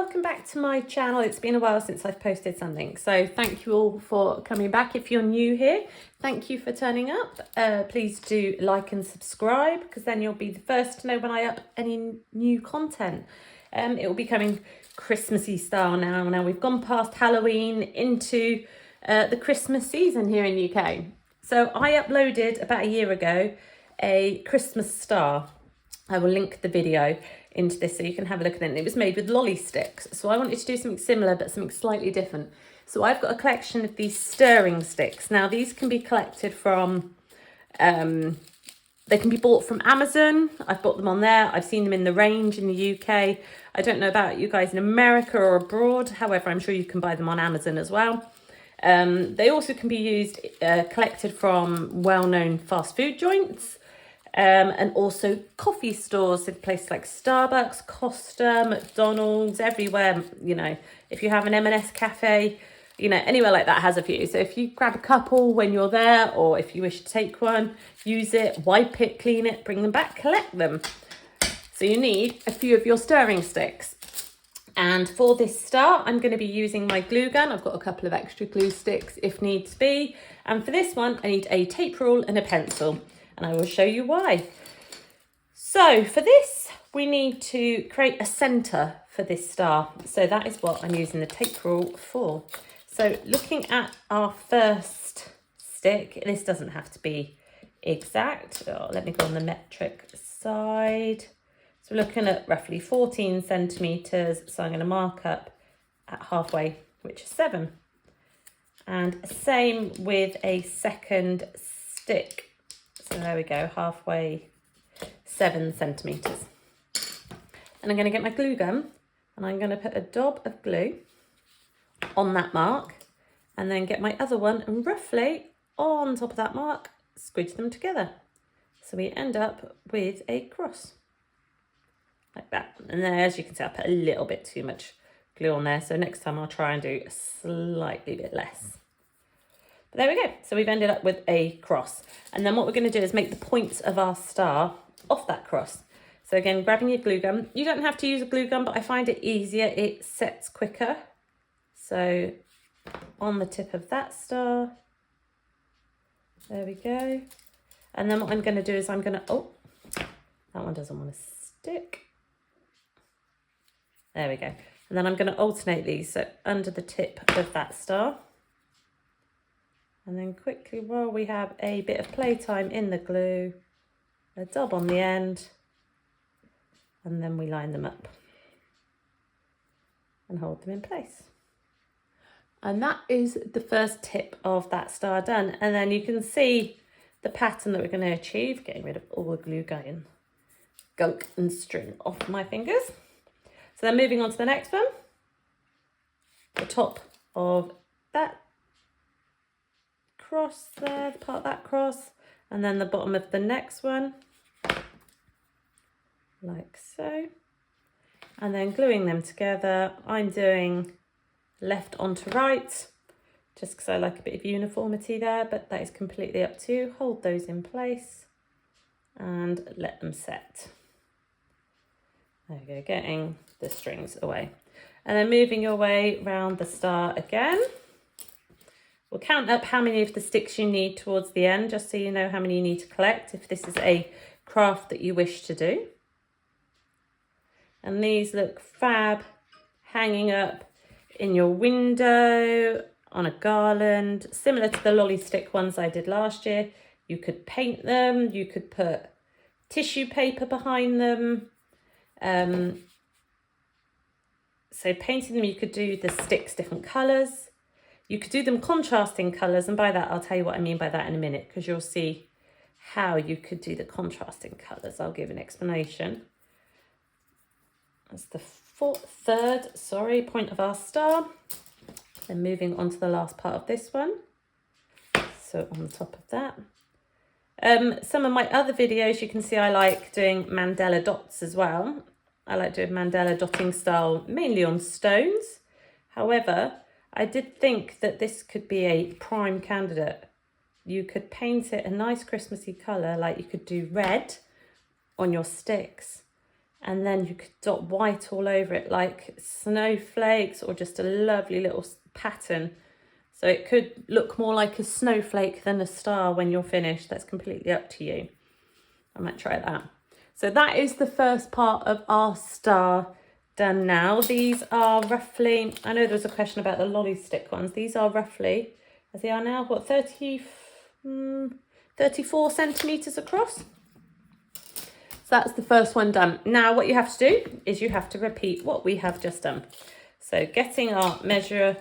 welcome back to my channel. It's been a while since I've posted something, so thank you all for coming back. If you're new here, thank you for turning up. Please do like and subscribe, because then you'll be the first to know when I up any new content. It will be coming Christmassy style now. Now we've gone past Halloween into the Christmas season here in the UK. So I uploaded about a year ago a Christmas star. I will link the video into this so you can have a look at it. And it was made with lolly sticks. So I wanted to do something similar, but something slightly different. So I've got a collection of these stirring sticks. Now these can be collected from, they can be bought from Amazon. I've bought them on there. I've seen them in the range in the UK. I don't know about you guys in America or abroad. However, I'm sure you can buy them on Amazon as well. They also can be used, collected from well-known fast food joints. And also coffee stores in places like Starbucks, Costa, McDonald's, everywhere. You know, if you have an M&S cafe, you know, anywhere like that has a few. So if you grab a couple when you're there, or if you wish to take one, use it, wipe it, clean it, bring them back, collect them. So you need a few of your stirring sticks. And for this star, I'm going to be using my glue gun. I've got a couple of extra glue sticks if needs be. And for this one, I need a tape rule and a pencil. And I will show you why. So for this, we need to create a centre for this star. So that is what I'm using the tape rule for. So looking at our first stick, this doesn't have to be exact. Oh, let me go on the metric side. So we're looking at roughly 14 centimetres. So I'm going to mark up at halfway, which is 7. And same with a second stick. So there we go, halfway, 7 centimetres. And I'm going to get my glue gun and I'm going to put a dab of glue on that mark, and then get my other one and roughly on top of that mark, squidge them together. So we end up with a cross, like that. And then, as you can see, I put a little bit too much glue on there. So next time I'll try and do a slightly bit less. There we go. So we've ended up with a cross. And then what we're going to do is make the points of our star off that cross. So again, grabbing your glue gun. You don't have to use a glue gun, but I find it easier. It sets quicker. So on the tip of that star. There we go. And then what I'm going to do is I'm going to, oh, that one doesn't want to stick. There we go. And then I'm going to alternate these. So under the tip of that star. And then quickly, while we have a bit of playtime in the glue, a dab on the end, and then we line them up and hold them in place. And that is the first tip of that star done. And then you can see the pattern that we're going to achieve, getting rid of all the glue gun, gunk and string off my fingers. So then moving on to the next one, the top of that cross there, the part of that cross, and then the bottom of the next one, like so. And then gluing them together, I'm doing left onto right, just because I like a bit of uniformity there, but that is completely up to you. Hold those in place and let them set. There we go, getting the strings away. And then moving your way around the star again. We'll count up how many of the sticks you need towards the end, just so you know how many you need to collect if this is a craft that you wish to do. And these look fab, hanging up in your window, on a garland, similar to the lolly stick ones I did last year. You could paint them, you could put tissue paper behind them. So painting them, you could do the sticks different colours. You could do them contrasting colours, and by that, I'll tell you what I mean by that in a minute, because you'll see how you could do the contrasting colours. I'll give an explanation. That's the third point of our star. Then moving on to the last part of this one. So on the top of that. Some of my other videos, you can see I like doing mandala dots as well. I like doing mandala dotting style, mainly on stones. However, I did think that this could be a prime candidate. You could paint it a nice Christmassy colour, like you could do red on your sticks, And then you could dot white all over it like snowflakes or just a lovely little pattern. So it could look more like a snowflake than a star when you're finished. That's completely up to you. I might try that. So that is the first part of our star done now. These are roughly, I know there was a question about the lolly stick ones. These are roughly, as they are now, what, 34 centimetres across. So that's the first one done. Now what you have to do is you have to repeat what we have just done. So getting our measuring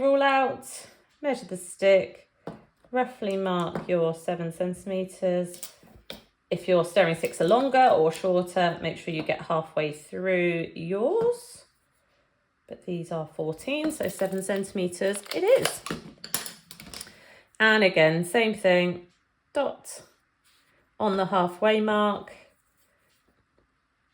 rule out, measure the stick, roughly mark your 7 centimetres. If your stirring sticks are longer or shorter, make sure you get halfway through yours. But these are 14, so 7 centimetres it is. And again, same thing, dot on the halfway mark,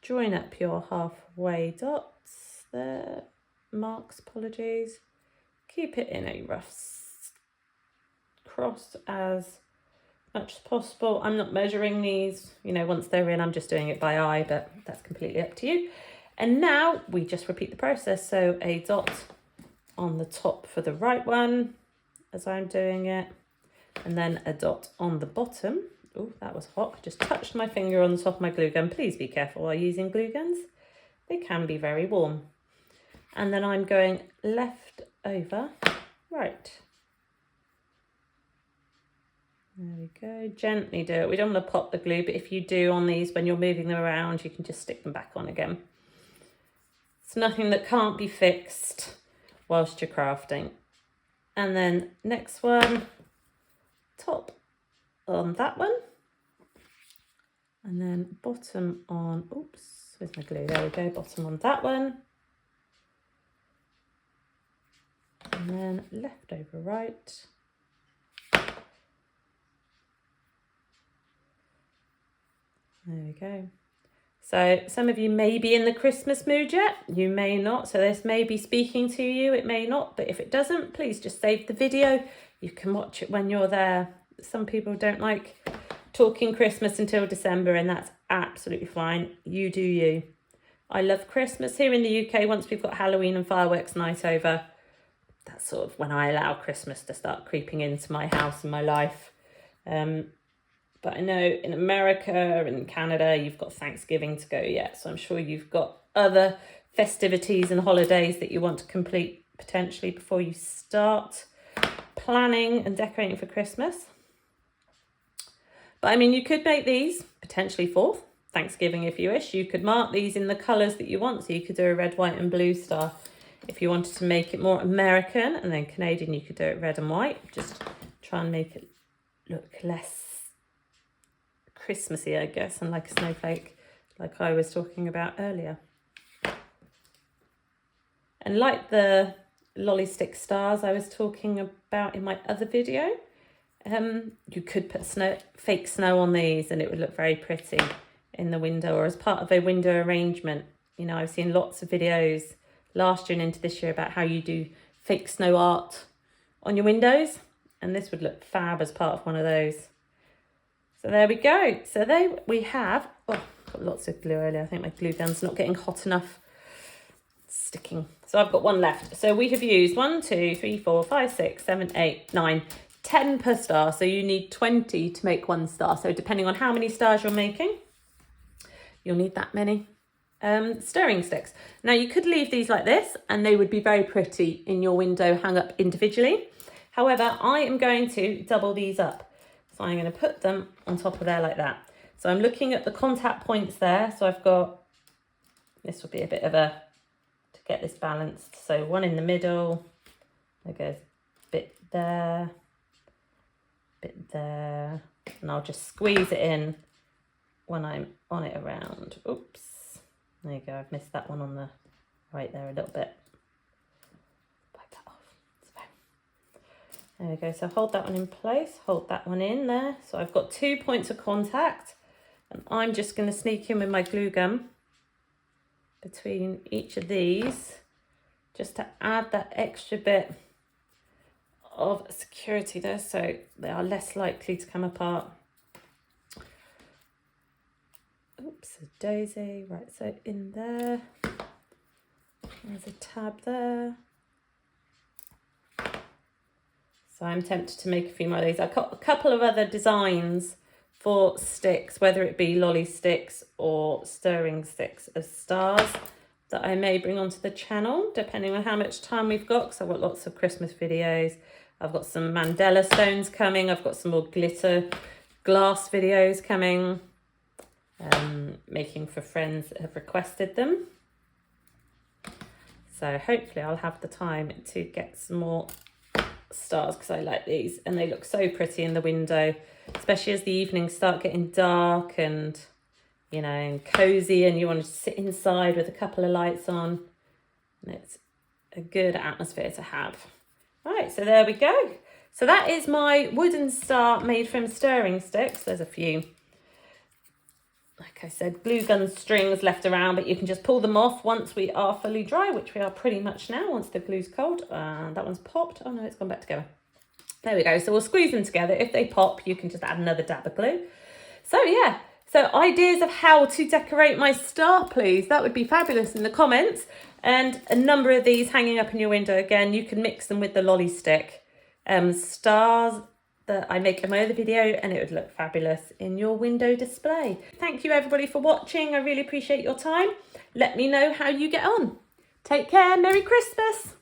join up your halfway dots there, marks, apologies, keep it in a rough cross as much as possible. I'm not measuring these, you know, once they're in, I'm just doing it by eye, but that's completely up to you. And now we just repeat the process. So a dot on the top for the right one as I'm doing it, and then a dot on the bottom. Oh, that was hot. I just touched my finger on the top of my glue gun. Please be careful while using glue guns. They can be very warm. And then I'm going left over right. There we go. Gently do it. We don't want to pop the glue, but if you do on these, when you're moving them around, you can just stick them back on again. It's nothing that can't be fixed whilst you're crafting. And then next one, top on that one, and then bottom on, oops, where's my glue? There we go, bottom on that one, and then left over right, there we go. So some of you may be in the Christmas mood yet, you may not, so this may be speaking to you, it may not, but if it doesn't, please just save the video. You can watch it when you're there. Some people don't like talking Christmas until December, and that's absolutely fine. You do you. I love Christmas here in the UK. Once we've got Halloween and fireworks night over, that's sort of when I allow Christmas to start creeping into my house and my life. But I know in America and Canada, you've got Thanksgiving to go yet. So I'm sure you've got other festivities and holidays that you want to complete potentially before you start planning and decorating for Christmas. But I mean, you could make these potentially for Thanksgiving if you wish. You could mark these in the colours that you want. So you could do a red, white and blue star. If you wanted to make it more American and then Canadian, you could do it red and white. Just try and make it look less Christmassy, I guess, and like a snowflake, like I was talking about earlier. And like the lolly stick stars I was talking about in my other video, you could put fake snow on these and it would look very pretty in the window or as part of a window arrangement. You know, I've seen lots of videos last year and into this year about how you do fake snow art on your windows, and this would look fab as part of one of those. So there we go. So there we have, oh, got lots of glue earlier. I think my glue gun's not getting hot enough. It's sticking. So I've got one left. So we have used 1, 2, 3, 4, 5, 6, 7, 8, 9, 10 per star. So you need 20 to make one star. So depending on how many stars you're making, you'll need that many stirring sticks. Now you could leave these like this and they would be very pretty in your window, hung up individually. However, I am going to double these up. So I'm going to put them on top of there like that. So I'm looking at the contact points there. So I've got, this will be a bit of a, to get this balanced. So one in the middle, there goes a bit there, and I'll just squeeze it in when I'm on it around. Oops, there you go. I've missed that one on the right there a little bit. Wipe that off. There we go. So hold that one in place, hold that one in there. So I've got 2 points of contact, and I'm just going to sneak in with my glue gun between each of these just to add that extra bit of security there, so they are less likely to come apart. Ooh, Oops, a daisy. Right, so in there. There's a tab there. So I'm tempted to make a few more of these. I've got a couple of other designs for sticks, whether it be lolly sticks or stirring sticks of stars that I may bring onto the channel, depending on how much time we've got, because I've got lots of Christmas videos. I've got some Mandela stones coming. I've got some more glitter glass videos coming, making for friends that have requested them. So hopefully I'll have the time to get some more stars, because I like these and they look so pretty in the window, especially as the evenings start getting dark and, you know, and cozy, and you want to sit inside with a couple of lights on, and it's a good atmosphere to have. Right, so there we go. So that is my wooden star made from stirring sticks. There's a few, like I said, glue gun strings left around, but you can just pull them off once we are fully dry, which we are pretty much now once the glue's cold. That one's popped. Oh no, it's gone back together. There we go. So we'll squeeze them together. If they pop, you can just add another dab of glue. So yeah, so ideas of how to decorate my star, please. That would be fabulous in the comments. And a number of these hanging up in your window. Again, you can mix them with the lolly stick stars that I make in my other video, and it would look fabulous in your window display. Thank you everybody for watching. I really appreciate your time. Let me know how you get on. Take care. Merry Christmas.